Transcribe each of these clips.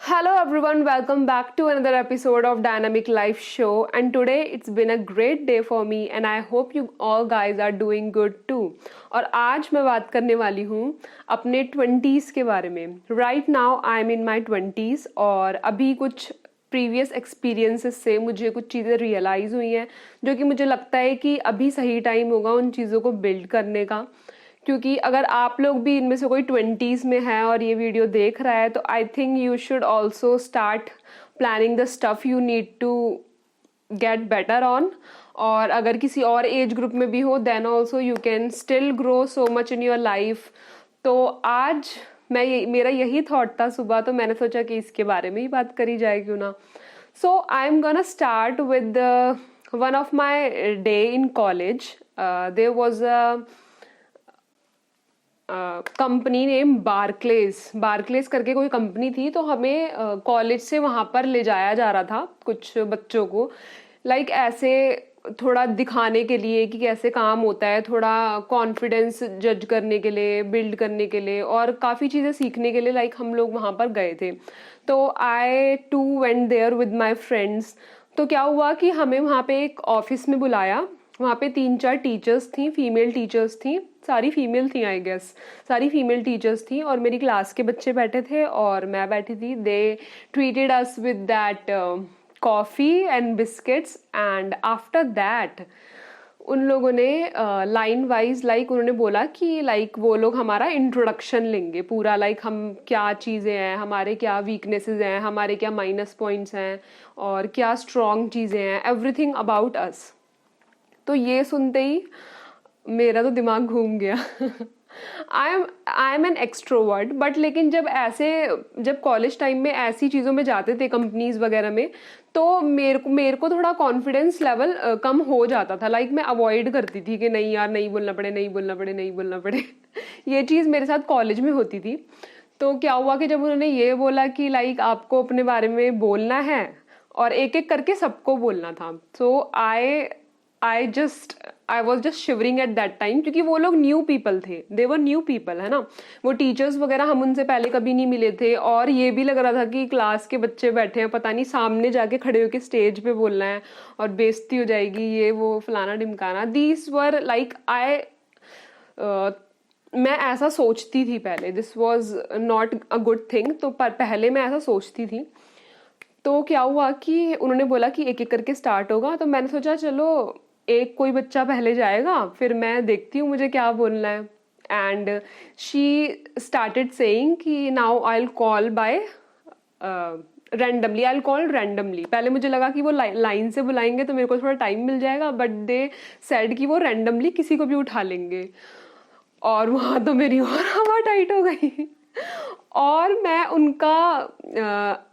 Hello everyone, welcome back to another episode of Dynamic Life Show. And today it's been a great day for me and I hope you all guys are doing good too. और आज मैं बात करने वाली हूँ अपने 20s के बारे में. Right now I am in my 20s और अभी कुछ प्रीवियस एक्सपीरियंसेस से मुझे कुछ चीज़ें रियलाइज़ हुई हैं जो कि मुझे लगता है कि अभी सही टाइम होगा उन चीज़ों को बिल्ड करने का. क्योंकि अगर आप लोग भी इनमें से कोई 20s में है और ये वीडियो देख रहा है तो I think you should also start planning the stuff you need to get better on. और अगर किसी और एज ग्रुप में भी हो then also you can still grow so much in your life. तो आज मेरा यही थॉट था सुबह, तो मैंने सोचा कि इसके बारे में ही बात करी जाए क्यों ना. So I am gonna start with one of my day in college. There was a company name Barclays करके कोई कंपनी थी. तो हमें कॉलेज से वहाँ पर ले जाया जा रहा था कुछ बच्चों को, लाइक ऐसे थोड़ा दिखाने के लिए कि कैसे काम होता है, थोड़ा कॉन्फिडेंस जज करने के लिए, बिल्ड करने के लिए और काफ़ी चीज़ें सीखने के लिए. लाइक हम लोग वहाँ पर गए थे. तो I too went there with my friends. तो क्या हुआ कि हमें वहाँ पे एक ऑफिस में बुलाया. वहाँ पे 3-4 टीचर्स थी, फीमेल टीचर्स थी, सारी फीमेल थी आई गेस, सारी फीमेल टीचर्स थी और मेरी क्लास के बच्चे बैठे थे और मैं बैठी थी. They treated us with that coffee and biscuits and after that उन लोगों ने लाइन वाइज लाइक उन्होंने बोला कि लाइक वो लोग हमारा इंट्रोडक्शन लेंगे पूरा, लाइक हम क्या चीज़ें हैं, हमारे क्या वीकनेसेस हैं, हमारे क्या माइनस पॉइंट्स हैं और क्या स्ट्रॉन्ग चीज़ें हैं, एवरीथिंग अबाउट अस. तो ये सुनते ही मेरा तो दिमाग घूम गया. I am an extrovert but लेकिन जब कॉलेज टाइम में ऐसी चीज़ों में जाते थे कंपनीज वगैरह में तो मेरे को थोड़ा कॉन्फिडेंस लेवल कम हो जाता था. लाइक मैं अवॉइड करती थी कि नहीं यार, नहीं बोलना पड़े, नहीं बोलना पड़े, नहीं बोलना पड़े. ये चीज़ मेरे साथ कॉलेज में होती थी. तो क्या हुआ कि जब उन्होंने ये बोला कि लाइक आपको अपने बारे में बोलना है और एक एक करके सबको बोलना था. So I was just shivering at that time क्योंकि वो लोग न्यू पीपल थे, दे वर न्यू पीपल, है ना. वो टीचर्स वगैरह हम उनसे पहले कभी नहीं मिले थे और ये भी लग रहा था कि क्लास के बच्चे बैठे हैं, पता नहीं सामने जाके खड़े होके स्टेज पे बोलना है और बेइज्जती हो जाएगी, ये वो फलाना ढिमकाना. दीज वर लाइक मैं ऐसा सोचती थी पहले. This was not a good thing. तो पहले मैं ऐसा सोचती थी. तो क्या हुआ कि उन्होंने बोला कि एक एक करके स्टार्ट होगा. तो मैंने सोचा चलो एक कोई बच्चा पहले जाएगा फिर मैं देखती हूँ मुझे क्या बोलना है. एंड शी स्टार्टेड सेइंग कि now I will call by randomly, I will call randomly. पहले मुझे लगा कि वो लाइन से बुलाएंगे तो मेरे को थोड़ा टाइम मिल जाएगा, बट दे सेड कि वो रैंडमली किसी को भी उठा लेंगे. और वहाँ तो मेरी और हवा टाइट हो गई और मैं उनका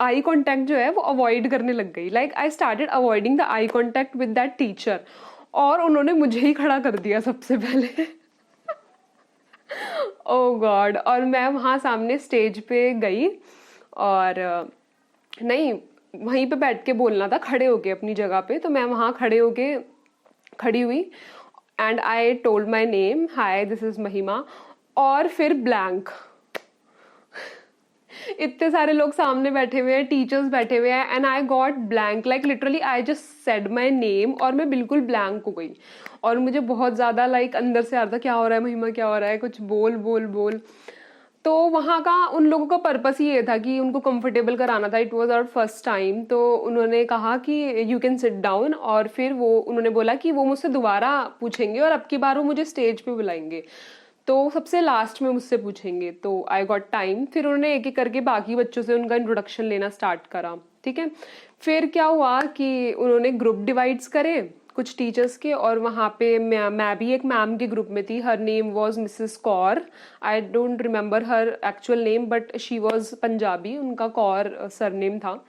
आई कांटेक्ट जो है वो अवॉइड करने लग गई. Like I started avoiding the eye contact with that teacher और उन्होंने मुझे ही खड़ा कर दिया सबसे पहले. ओह गॉड. और मैं वहाँ सामने स्टेज पे गई और नहीं, वहीं पे बैठ के बोलना था खड़े होके अपनी जगह पे. तो मैं वहाँ खड़ी हुई and I told my name, hi this is महिमा. और फिर ब्लैंक. इतने सारे लोग सामने बैठे हुए हैं, टीचर्स बैठे हुए हैं and I got blank. Like literally I just said my name और मैं बिल्कुल ब्लैंक हो गई. और मुझे बहुत ज़्यादा लाइक अंदर से आ रहा था क्या हो रहा है महिमा, क्या हो रहा है, कुछ बोल बोल बोल. तो वहाँ का उन लोगों का पर्पस ही ये था कि उनको कंफर्टेबल कराना था. It was our first time. तो उन्होंने कहा कि यू कैन सिट डाउन और फिर उन्होंने बोला कि वो मुझसे दोबारा पूछेंगे और अब की बार वो मुझे स्टेज पे बुलाएंगे तो सबसे लास्ट में मुझसे पूछेंगे. तो आई गॉट टाइम. फिर उन्होंने एक एक करके बाकी बच्चों से उनका इंट्रोडक्शन लेना स्टार्ट करा. ठीक है. फिर क्या हुआ कि उन्होंने ग्रुप डिवाइड्स करे कुछ टीचर्स के और वहाँ पे मैं भी एक मैम के ग्रुप में थी. Her name was Mrs Kaur. I don't remember her actual name but she was Punjabi, उनका कौर सरनेम था.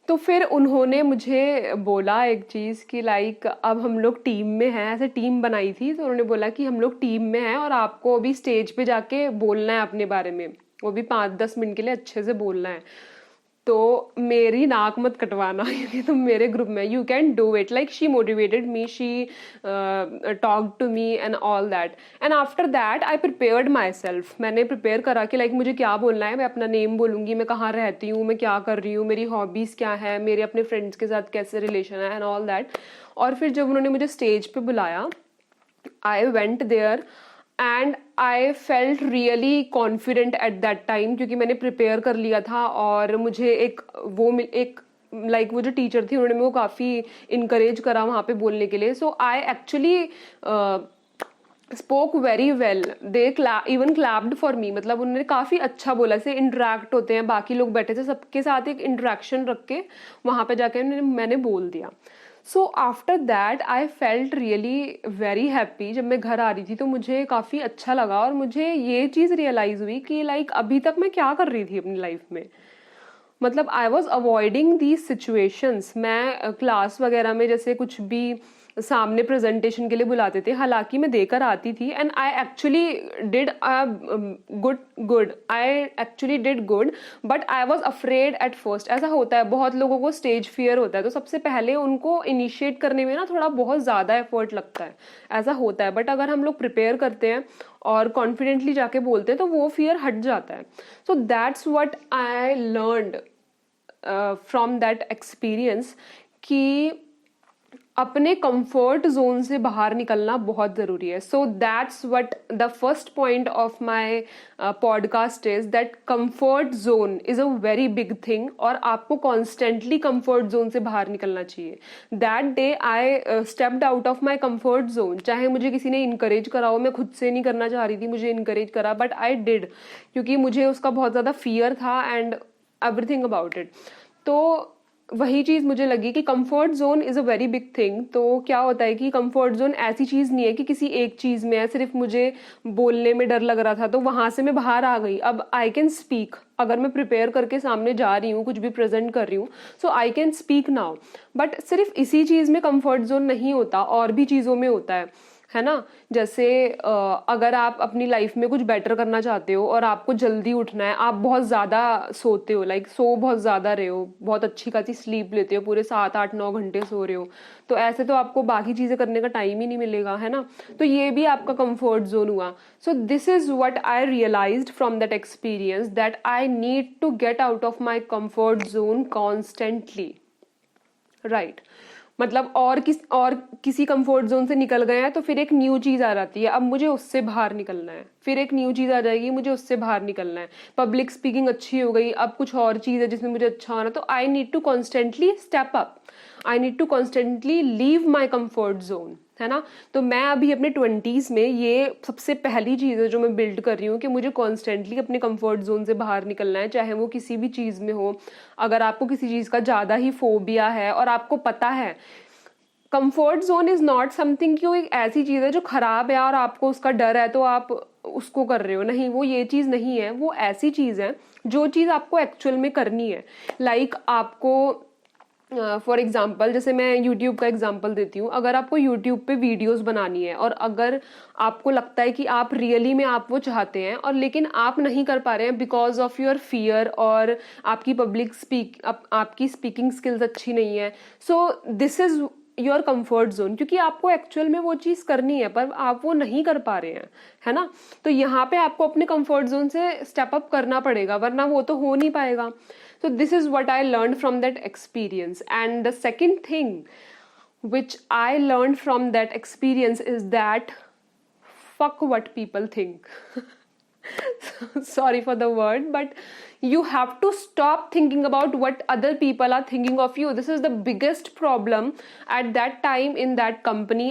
तो फिर उन्होंने मुझे बोला एक चीज़ कि लाइक अब हम लोग टीम में हैं, ऐसे टीम बनाई थी. तो उन्होंने बोला कि हम लोग टीम में हैं और आपको अभी स्टेज पे जाके बोलना है अपने बारे में, वो भी 5-10 मिनट के लिए अच्छे से बोलना है. तो मेरी नाक मत कटवाना क्योंकि तुम मेरे ग्रुप में, you can do it. Like she motivated me, she talk to me and all that. And after that I prepared myself, मैंने प्रिपेयर करा कि लाइक मुझे क्या बोलना है, मैं अपना नेम बोलूंगी, मैं कहाँ रहती हूँ, मैं क्या कर रही हूँ, मेरी हॉबीज़ क्या है, मेरे अपने फ्रेंड्स के साथ कैसे रिलेशन है एंड ऑल दैट। और फिर जब उन्होंने मुझे स्टेज पे बुलाया, I went there and I felt really confident at that time, क्योंकि मैंने प्रिपेयर कर लिया था और मुझे एक लाइक वो जो टीचर थी उन्होंने मेरे को काफ़ी इनकरेज करा वहाँ पे बोलने के लिए। So I actually spoke very well, they even clapped for me, मतलब उन्होंने काफ़ी अच्छा बोला। से इंटरेक्ट होते हैं, बाकी लोग बैठे थे, सबके साथ एक इंटरेक्शन रख के वहाँ पे जाके मैंने बोल दिया। So after that I felt really very happy. जब मैं घर आ रही थी तो मुझे काफ़ी अच्छा लगा और मुझे ये चीज़ रियलाइज़ हुई कि लाइक अभी तक मैं क्या कर रही थी अपनी लाइफ में। मतलब I was avoiding these situations. मैं क्लास वगैरह में जैसे कुछ भी सामने प्रेजेंटेशन के लिए बुलाते थे, हालांकि मैं देकर आती थी and I actually did good I actually did good, but I was afraid at first. ऐसा होता है, बहुत लोगों को स्टेज फियर होता है, तो सबसे पहले उनको इनिशिएट करने में ना थोड़ा बहुत ज़्यादा एफर्ट लगता है, ऐसा होता है। बट अगर हम लोग प्रिपेयर करते हैं और कॉन्फिडेंटली जाके बोलते हैं तो वो फियर हट जाता है। सो that's what I learned from that experience कि अपने कंफर्ट जोन से बाहर निकलना बहुत ज़रूरी है। सो that's what the first point of my podcast is that comfort zone is a very big thing, और आपको कॉन्स्टेंटली कंफर्ट जोन से बाहर निकलना चाहिए। That day I stepped out of my comfort zone, चाहे मुझे किसी ने इनकरेज करा हो, मैं खुद से नहीं करना चाह रही थी, मुझे इनकरेज करा, बट आई डिड, क्योंकि मुझे उसका बहुत ज़्यादा फियर था एंड एवरीथिंग अबाउट इट। तो वही चीज़ मुझे लगी कि comfort zone is a very big thing. तो क्या होता है कि कंफर्ट जोन ऐसी चीज़ नहीं है कि किसी एक चीज़ में है, सिर्फ मुझे बोलने में डर लग रहा था तो वहाँ से मैं बाहर आ गई, अब आई कैन स्पीक। अगर मैं प्रिपेयर करके सामने जा रही हूँ, कुछ भी प्रेजेंट कर रही हूँ, so I can speak now. But सिर्फ इसी चीज़ में कंफर्ट जोन नहीं होता, और भी चीज़ों में होता है ना। जैसे अगर आप अपनी लाइफ में कुछ बेटर करना चाहते हो और आपको जल्दी उठना है, आप बहुत ज़्यादा सोते हो, लाइक सो बहुत ज़्यादा रहे हो, बहुत अच्छी खासी स्लीप लेते हो, पूरे 7 8 9 घंटे सो रहे हो, तो ऐसे तो आपको बाकी चीज़ें करने का टाइम ही नहीं मिलेगा, है ना। तो ये भी आपका कंफर्ट जोन हुआ। So this is what I realised from that experience, that I need to get out of my comfort zone constantly, right. मतलब और किसी कंफर्ट जोन से निकल गए हैं तो फिर एक न्यू चीज़ आ जाती है, अब मुझे उससे बाहर निकलना है, फिर एक न्यू चीज़ आ जाएगी, मुझे उससे बाहर निकलना है। पब्लिक स्पीकिंग अच्छी हो गई, अब कुछ और चीज़ है जिसमें मुझे अच्छा होना, तो I need to constantly step up, I need to constantly leave my comfort zone, है ना। तो मैं अभी अपने 20s में ये सबसे पहली चीज़ है जो मैं बिल्ड कर रही हूँ कि मुझे कॉन्स्टेंटली अपने कंफर्ट जोन से बाहर निकलना है, चाहे वो किसी भी चीज़ में हो। अगर आपको किसी चीज़ का ज़्यादा ही फोबिया है और आपको पता है comfort zone is not something कि वो एक ऐसी चीज़ है जो खराब है और आपको उसका डर है तो आप उसको कर रहे हो, नहीं, वो ये चीज़ नहीं है। वो ऐसी चीज़ है जो चीज़ आपको एक्चुअल में करनी है। लाइक आपको फॉर एग्जाम्पल, जैसे मैं यूट्यूब का एग्जाम्पल देती हूँ, अगर आपको यूट्यूब पे वीडियोस बनानी है और अगर आपको लगता है कि आप रियली में आप वो चाहते हैं और लेकिन आप नहीं कर पा रहे हैं बिकॉज ऑफ योर फियर, और आपकी आपकी स्पीकिंग स्किल्स अच्छी नहीं है, सो this is your comfort zone, क्योंकि आपको एक्चुअल में वो चीज़ करनी है पर आप वो नहीं कर पा रहे हैं, है ना। तो यहाँ पे आपको अपने कंफर्ट जोन से स्टेप अप करना पड़ेगा, वरना वो तो हो नहीं पाएगा। So this is what I learned from that experience. And the second thing which I learned from that experience is that fuck what people think. Sorry for the word, but you have to stop thinking about what other people are thinking of you. This is the biggest problem at that time in that company.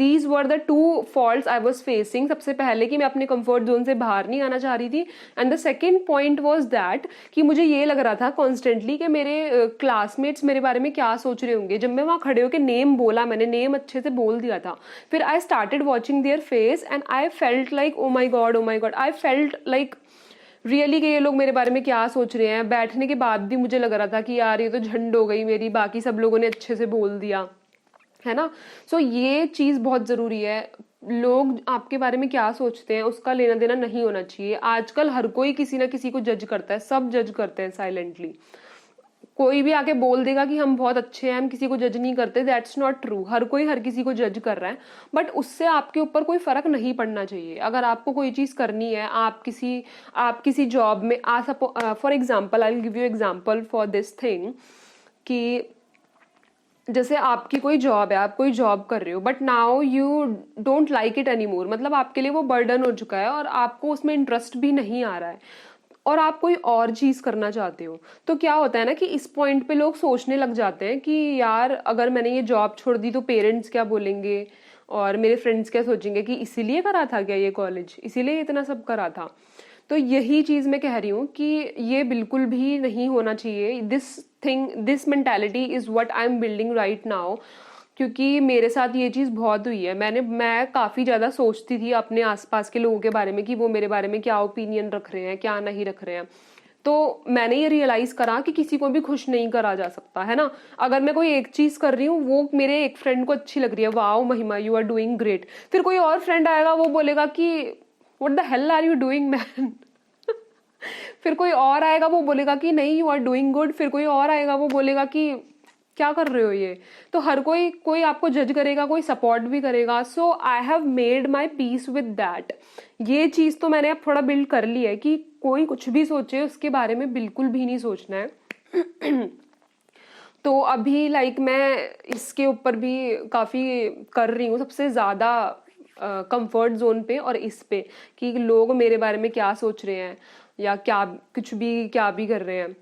These were the two faults I was facing. सबसे पहले कि मैं अपने comfort zone से बाहर नहीं आना चाह रही थी, and the second point was that कि मुझे ये लग रहा था constantly कि मेरे classmates मेरे बारे में क्या सोच रहे होंगे। जब मैं वहाँ खड़े होकर नेम बोला, मैंने नेम अच्छे से बोल दिया था, फिर I started watching their face and I felt like oh my god, I felt like really कि ये लोग मेरे बारे में क्या सोच रहे हैं। बैठने के बाद भी मुझे लग रहा था कि यार ये तो झंड हो गई मेरी, बाकी सब लोगों ने अच्छे से बोल दिया, है ना। सो ये चीज़ बहुत ज़रूरी है। लोग आपके बारे में क्या सोचते हैं उसका लेना देना नहीं होना चाहिए। आजकल हर कोई किसी ना किसी को जज करता है, सब जज करते हैं साइलेंटली। कोई भी आके बोल देगा कि हम बहुत अच्छे हैं, हम किसी को जज नहीं करते, दैट्स नॉट ट्रू। हर कोई हर किसी को जज कर रहा है, बट उससे आपके ऊपर कोई फर्क नहीं पड़ना चाहिए। अगर आपको कोई चीज करनी है, आप किसी जॉब में for example, I will give you example for this thing, कि जैसे आपकी कोई जॉब है, आप कोई जॉब कर रहे हो, but now you don't like it any more, मतलब आपके लिए वो बर्डन हो चुका है और आपको उसमें इंटरेस्ट भी नहीं आ रहा है और आप कोई और चीज करना चाहते हो। तो क्या होता है ना कि इस पॉइंट पे लोग सोचने लग जाते हैं कि यार अगर मैंने ये जॉब छोड़ दी तो पेरेंट्स क्या बोलेंगे और मेरे फ्रेंड्स क्या सोचेंगे, कि इसीलिए करा था क्या ये कॉलेज, इसीलिए इतना सब करा था। तो यही चीज मैं कह रही हूँ कि ये बिल्कुल भी नहीं होना चाहिए। This mentality is what I am building right now, क्योंकि मेरे साथ ये चीज़ बहुत हुई है। मैं काफ़ी ज़्यादा सोचती थी अपने आसपास के लोगों के बारे में कि वो मेरे बारे में क्या ओपिनियन रख रहे हैं, क्या नहीं रख रहे हैं। तो मैंने ये रियलाइज करा कि किसी को भी खुश नहीं करा जा सकता है ना। अगर मैं कोई एक चीज कर रही हूँ, वो मेरे एक फ्रेंड को अच्छी लग रही है, वाओ महिमा यू आर डूइंग ग्रेट, फिर कोई और फ्रेंड आएगा वो बोलेगा कि what the hell are you doing man. फिर कोई और आएगा वो बोलेगा कि नहीं यू आर डूइंग गुड, फिर कोई और आएगा वो बोलेगा कि क्या कर रहे हो ये। तो हर कोई कोई आपको जज करेगा, कोई सपोर्ट भी करेगा। So I have made my peace with that. ये चीज तो मैंने अब थोड़ा बिल्ड कर ली है कि कोई कुछ भी सोचे उसके बारे में बिल्कुल भी नहीं सोचना है। तो अभी मैं इसके ऊपर भी काफी कर रही हूँ, सबसे ज्यादा कंफर्ट जोन पे और इस पे, कि लोग मेरे बारे में क्या सोच रहे हैं या क्या भी कर रहे हैं।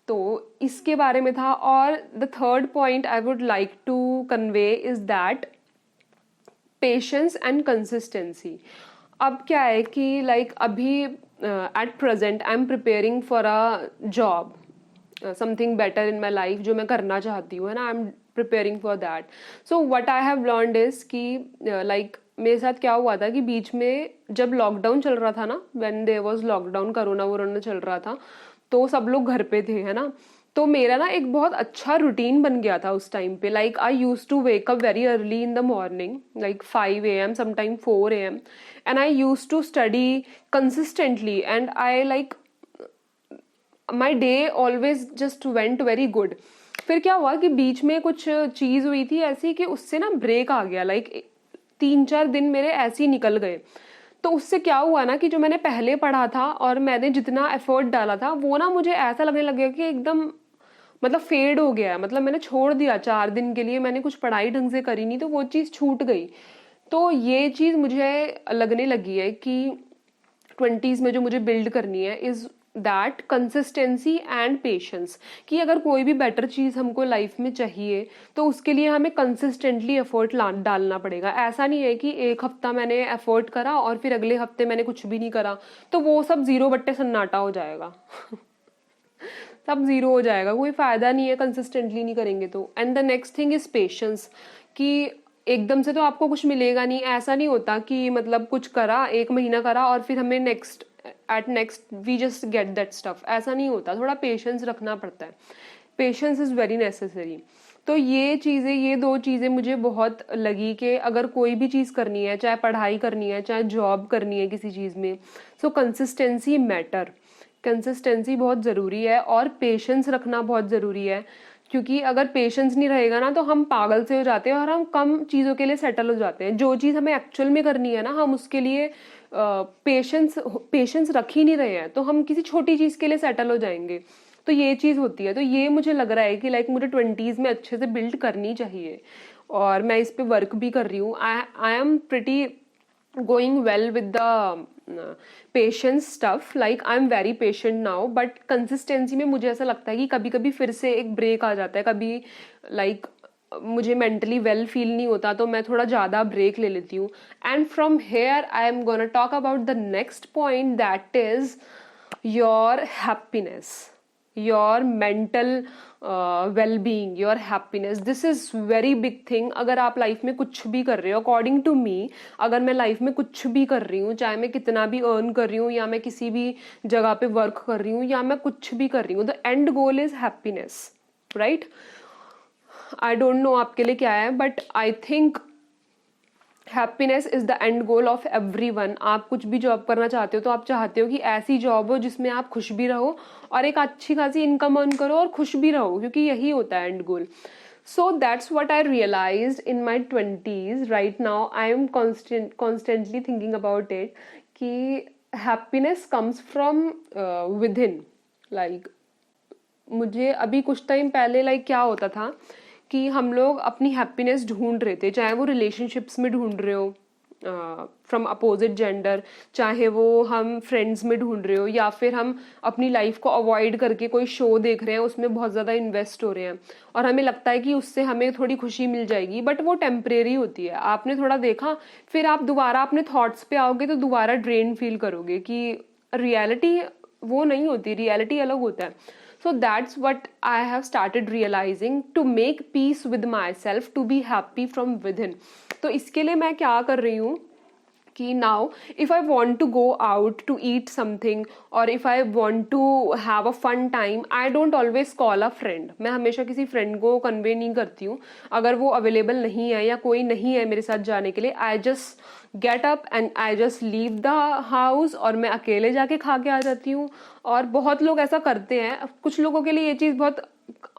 तो इसके बारे में था। और the third point I would like to convey is that patience and consistency. अब क्या है कि अभी at present I am preparing for a job, something better in my life, जो मैं करना चाहती हूँ, है ना। I am preparing for that. So what I have learned is कि मेरे साथ क्या हुआ था कि बीच में जब लॉकडाउन चल रहा था ना, when there was lockdown, corona वोरोना चल रहा था, तो सब लोग घर पे थे, है ना। तो मेरा ना एक बहुत अच्छा रूटीन बन गया था उस टाइम पे। I use to wake up very early in the morning, 5 AM, sometime 4 AM, and I use to study consistently, and I my day always just went very good. फिर क्या हुआ कि बीच में कुछ चीज हुई थी ऐसी कि उससे ना ब्रेक आ गया, 3-4 दिन मेरे ऐसे ही निकल गए। तो उससे क्या हुआ ना कि जो मैंने पहले पढ़ा था और मैंने जितना एफर्ट डाला था, वो ना मुझे ऐसा लगने लग गया कि एकदम फेड हो गया है। मैंने छोड़ दिया 4 दिन के लिए, मैंने कुछ पढ़ाई ढंग से करी नहीं, तो वो चीज़ छूट गई। तो ये चीज़ मुझे लगने लगी है कि 20s में जो मुझे बिल्ड करनी है is that consistency and patience, कि अगर कोई भी बेटर चीज हमको लाइफ में चाहिए तो उसके लिए हमें कंसिस्टेंटली एफर्ट डालना पड़ेगा। ऐसा नहीं है कि एक हफ्ता मैंने एफर्ट करा और फिर अगले हफ्ते मैंने कुछ भी नहीं करा, तो वो सब 0 बट्टे सन्नाटा हो जाएगा। सब 0 हो जाएगा, कोई फायदा नहीं है कंसिस्टेंटली नहीं करेंगे तो। And the next thing is patience, कि एकदम से तो आपको कुछ मिलेगा नहीं। ऐसा नहीं होता कि कुछ करा, 1 महीना करा और फिर हमें next we just get that stuff, ऐसा नहीं होता। थोड़ा पेशेंस रखना पड़ता है, पेशेंस इज वेरी नेसेसरी। तो ये 2 चीजें मुझे बहुत लगी कि अगर कोई भी चीज करनी है, चाहे पढ़ाई करनी है, चाहे जॉब करनी है किसी चीज में, सो कंसिस्टेंसी मैटर, कंसिस्टेंसी बहुत ज़रूरी है और पेशेंस रखना बहुत ज़रूरी है। क्योंकि अगर पेशेंस नहीं रहेगा ना तो हम पागल से हो जाते हैं और हम कम चीज़ों के लिए सेटल हो जाते हैं। जो चीज़ हमें एक्चुअल में करनी है ना, हम उसके लिए पेशेंस रख ही नहीं रहे हैं, तो हम किसी छोटी चीज़ के लिए सेटल हो जाएंगे। तो ये चीज़ होती है। तो ये मुझे लग रहा है कि मुझे 20s में अच्छे से बिल्ड करनी चाहिए और मैं इस पे वर्क भी कर रही हूँ। I am pretty going well with the patience stuff, I'm very patient now, but consistency में मुझे ऐसा लगता है कि कभी कभी फिर से एक ब्रेक आ जाता है। कभी मुझे मेंटली वेल फील नहीं होता तो मैं थोड़ा ज़्यादा ब्रेक ले लेती हूँ। And from here I am gonna talk about the next point, that is your happiness, your mental well-being, your happiness. This is very big thing. अगर आप लाइफ में कुछ भी कर रहे हो, अकॉर्डिंग टू मी, अगर मैं लाइफ में कुछ भी कर रही हूँ, चाहे मैं कितना भी अर्न कर रही हूँ या मैं किसी भी जगह पे वर्क कर रही हूँ या मैं कुछ भी कर रही हूँ, the end goal is happiness, right. I don't no आपके लिए क्या है, but I think happiness is the end goal of everyone. आप कुछ भी जॉब करना चाहते हो तो आप चाहते हो कि ऐसी जॉब हो जिसमें आप खुश भी रहो और एक अच्छी खासी इनकम अर्न करो और खुश भी रहो, क्योंकि यही होता है and goal. So that's what I realised in my 20s। Right now I am constantly thinking about it कि happiness comes from within. Like मुझे अभी कुछ टाइम पहले क्या होता था कि हम लोग अपनी हैप्पीनेस ढूंढ रहे थे, चाहे वो रिलेशनशिप्स में ढूंढ रहे हो फ्रॉम अपोजिट जेंडर, चाहे वो हम फ्रेंड्स में ढूंढ रहे हो, या फिर हम अपनी लाइफ को अवॉइड करके कोई शो देख रहे हैं, उसमें बहुत ज़्यादा इन्वेस्ट हो रहे हैं और हमें लगता है कि उससे हमें थोड़ी खुशी मिल जाएगी, बट वो टेम्परेरी होती है। आपने थोड़ा देखा, फिर आप दोबारा अपने थॉट्स पे आओगे तो दोबारा ड्रेन फील करोगे कि रियलिटी वो नहीं होती, रियलिटी अलग होता है। So that's what I have started realizing, to make peace with myself, to be happy from within. तो इसके लिए मैं क्या कर रही हूँ कि now if I want to go out to eat something or if I want to have a fun time, I don't always call a friend. मैं हमेशा किसी फ्रेंड को कन्वे नहीं करती हूँ। अगर वो अवेलेबल नहीं है या कोई नहीं है मेरे साथ जाने के लिए, I just get up and I just leave the house और मैं अकेले जाके खा के आ जाती हूँ। और बहुत लोग ऐसा करते हैं, कुछ लोगों के लिए ये चीज़ बहुत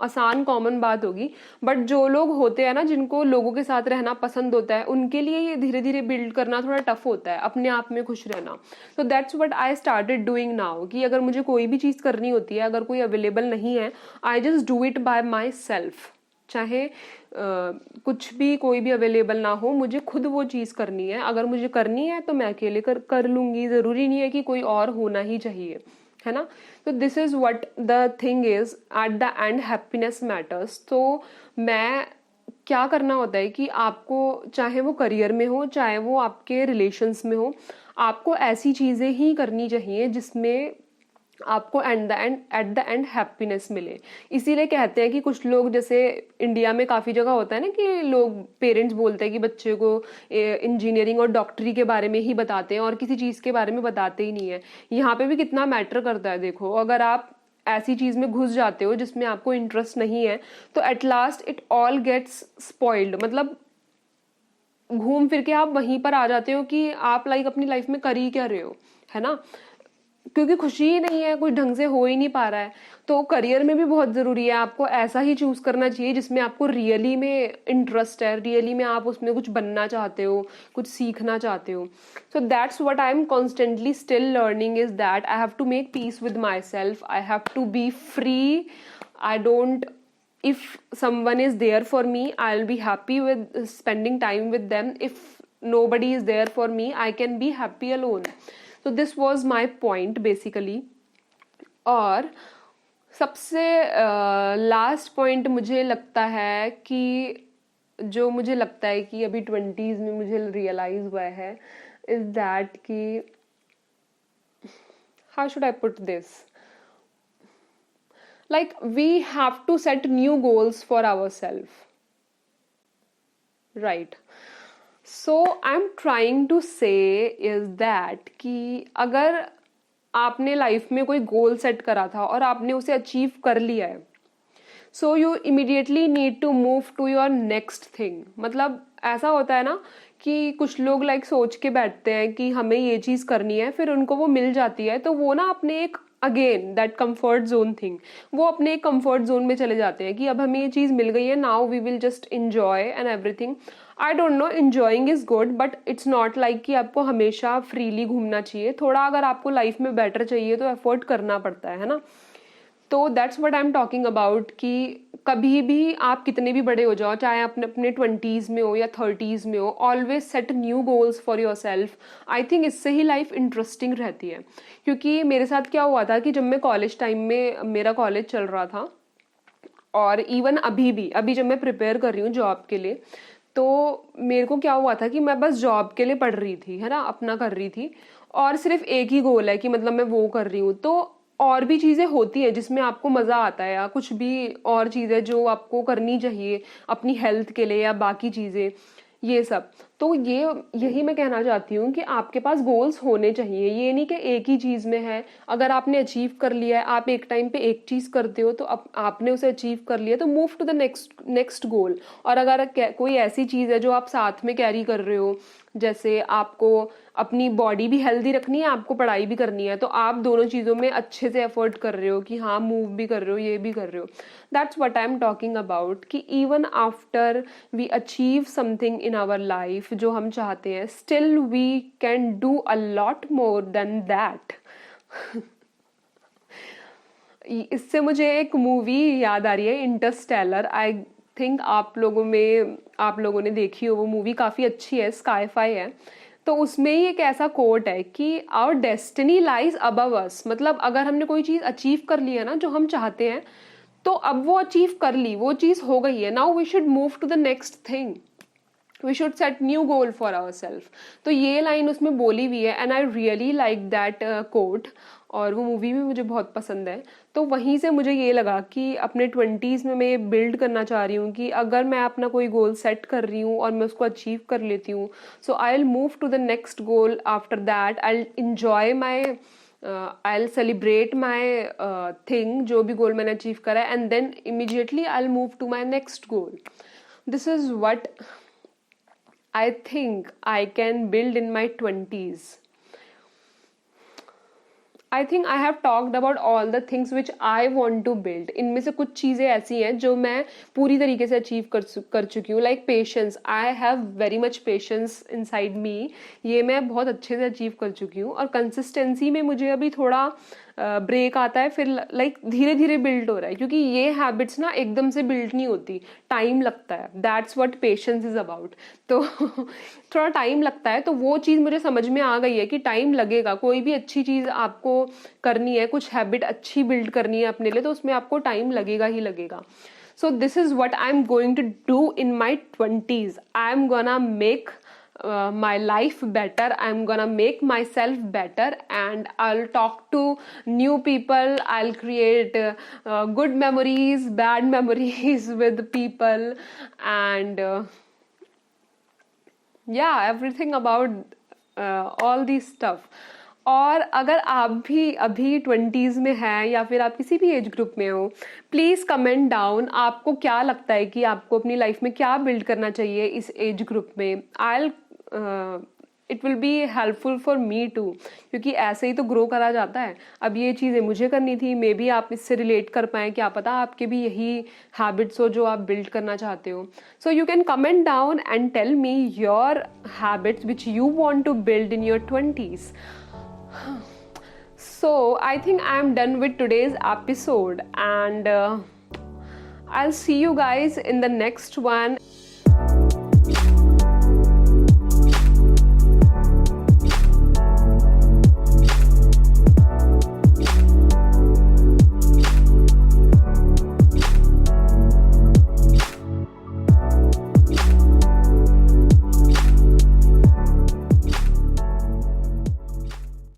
आसान कॉमन बात होगी, बट जो लोग होते हैं ना जिनको लोगों के साथ रहना पसंद होता है, उनके लिए ये धीरे धीरे बिल्ड करना थोड़ा टफ होता है, अपने आप में खुश रहना। तो that's what I started doing now, कि अगर मुझे कोई भी चीज़ करनी होती है, अगर कोई अवेलेबल नहीं है, I just do it by my self. चाहे कुछ भी कोई भी अवेलेबल ना हो, मुझे खुद वो चीज़ करनी है। अगर मुझे करनी है तो मैं अकेले कर लूँगी, ज़रूरी नहीं है कि कोई और होना ही चाहिए, है ना। तो this is what the thing is, at the end happiness matters. तो मैं क्या करना होता है कि आपको, चाहे वो करियर में हो, चाहे वो आपके रिलेशंस में हो, आपको ऐसी चीज़ें ही करनी चाहिए जिसमें आपको एट द एंड हैप्पीनेस मिले। इसीलिए कहते हैं कि कुछ लोग, जैसे इंडिया में काफ़ी जगह होता है ना कि लोग, पेरेंट्स बोलते हैं कि बच्चे को इंजीनियरिंग और डॉक्टरी के बारे में ही बताते हैं और किसी चीज़ के बारे में बताते ही नहीं है। यहाँ पे भी कितना मैटर करता है। देखो, अगर आप ऐसी चीज़ में घुस जाते हो जिसमें आपको इंटरेस्ट नहीं है, तो at last it all gets spoiled. मतलब घूम फिर के आप वहीं पर आ जाते हो कि आप अपनी लाइफ में कर ही क्या रहे हो, है ना, क्योंकि खुशी ही नहीं है, कुछ ढंग से हो ही नहीं पा रहा है। तो करियर में भी बहुत ज़रूरी है, आपको ऐसा ही चूज़ करना चाहिए जिसमें आपको रियली में इंटरेस्ट है, रियली में आप उसमें कुछ बनना चाहते हो, कुछ सीखना चाहते हो। So that's what I am constantly still learning, is that I have to make peace with myself, I have to be free. I don't, if someone is there for me, I'll be happy with spending time with them. If nobody is there for me, I can be happy alone. So this was my point basically. और सबसे last point मुझे लगता है कि, जो मुझे लगता है कि अभी 20s में मुझे रियलाइज हुआ है, इज दैट कि, how should I put this, like we have to set new goals for ourselves, right? So I'm trying to say is that कि अगर आपने लाइफ में कोई गोल सेट करा था और आपने उसे अचीव कर लिया है, so you immediately need to move to your next thing. मतलब ऐसा होता है ना कि कुछ लोग सोच के बैठते हैं कि हमें ये चीज़ करनी है, फिर उनको वो मिल जाती है, तो वो ना अपने एक, again that comfort zone thing, वो अपने एक कंफर्ट जोन में चले जाते हैं कि अब हमें ये चीज़ मिल गई है, now we will just enjoy and everything. I don't know, enjoying is good, but it's not like कि आपको हमेशा फ्रीली घूमना चाहिए। थोड़ा अगर आपको लाइफ में बेटर चाहिए तो एफर्ट करना पड़ता है ना। तो that's what I am talking about, कि कभी भी आप कितने भी बड़े हो जाओ, चाहे अपने अपने 20s में हो या 30s में हो, always set new goals for your self. I think इससे ही लाइफ इंटरेस्टिंग रहती है। क्योंकि मेरे साथ क्या हुआ था कि जब मैं कॉलेज टाइम में, मेरा कॉलेज चल रहा था, और इवन अभी जब मैं प्रिपेयर कर रही हूँ जॉब के लिए, तो मेरे को क्या हुआ था कि मैं बस जॉब के लिए पढ़ रही थी, है ना, अपना कर रही थी, और सिर्फ एक ही गोल है कि मतलब मैं वो कर रही हूँ। तो और भी चीज़ें होती हैं जिसमें आपको मज़ा आता है, या कुछ भी और चीज़ें जो आपको करनी चाहिए अपनी हेल्थ के लिए या बाकी चीज़ें, ये सब। तो यही मैं कहना चाहती हूँ कि आपके पास गोल्स होने चाहिए, ये नहीं कि एक ही चीज़ में है। अगर आपने अचीव कर लिया है, आप एक टाइम पे एक चीज़ करते हो तो अब आपने उसे अचीव कर लिया, तो move to the next goal. और अगर कोई ऐसी चीज़ है जो आप साथ में कैरी कर रहे हो, जैसे आपको अपनी बॉडी भी हेल्दी रखनी है, आपको पढ़ाई भी करनी है, तो आप दोनों चीज़ों में अच्छे से एफर्ट कर रहे हो कि हाँ मूव भी कर रहे हो, ये भी कर रहे हो। That's what I am talking about, कि even after we achieve something in our life जो हम चाहते हैं, still we can do a lot more than that. इससे मुझे एक मूवी याद आ रही है, इंटरस्टेलर। आई थिंक आप लोगों ने देखी हो वो मूवी, काफ़ी अच्छी है, स्काईफाई है। तो उसमें ही एक ऐसा कोट है कि our destiny lies above us, मतलब अगर हमने कोई चीज़ अचीव कर ली है ना जो हम चाहते हैं, तो अब वो अचीव कर ली, वो चीज़ हो गई है, now we should move to the next thing, we should set new goal for ourself. तो ये लाइन उसमें बोली हुई है, and I really like that quote, और वो मूवी भी मुझे बहुत पसंद है। तो वहीं से मुझे ये लगा कि अपने 20s में मैं बिल्ड करना चाह रही हूँ कि अगर मैं अपना कोई गोल सेट कर रही हूँ और मैं उसको अचीव कर लेती हूँ, so I will move to the next goal. After that I will enjoy my, I will celebrate my thing, जो भी गोल मैंने अचीव करा है, and then immediately I will move to my next goal. This is what I think I can build in my 20s. I think I have talked about all the things which I want to build. इनमें से कुछ चीज़ें ऐसी हैं जो मैं पूरी तरीके से अचीव कर चुकी हूँ। Like patience, I have very much patience inside me, ये मैं बहुत अच्छे से अचीव कर चुकी हूँ। और कंसिस्टेंसी में मुझे अभी थोड़ा ब्रेक आता है, फिर लाइक धीरे धीरे बिल्ड हो रहा है, क्योंकि ये हैबिट्स ना एकदम से बिल्ड नहीं होती, टाइम लगता है। That's what patience is about. तो थोड़ा टाइम लगता है, तो वो चीज़ मुझे समझ में आ गई है कि टाइम लगेगा। कोई भी अच्छी चीज़ आपको करनी है, कुछ हैबिट अच्छी बिल्ड करनी है अपने लिए, तो उसमें आपको टाइम लगेगा ही लगेगा। So this is what I am going to do in my 20s. I am gonna make my life better, I'm gonna make myself better, and I'll talk to new people, I'll create good memories, bad memories with people, and yeah, everything about all these stuff. और अगर आप भी अभी 20s में हैं या फिर आप किसी भी एज ग्रुप में हो, प्लीज़ कमेंट डाउन आपको क्या लगता है कि आपको अपनी लाइफ में क्या बिल्ड करना चाहिए इस एज ग्रुप में। It will be helpful for me too, क्योंकि ऐसे ही तो ग्रो करा जाता है। अब ये चीज़ें मुझे करनी थी, मे बी आप इससे रिलेट कर पाएँ, क्या पता आपके भी यही हैबिट्स हो जो आप बिल्ड करना चाहते हो। So you can comment down and tell me your habits which you want to build in your 20s. So I think I'm done with today's episode, and I'll see you guys in the next one.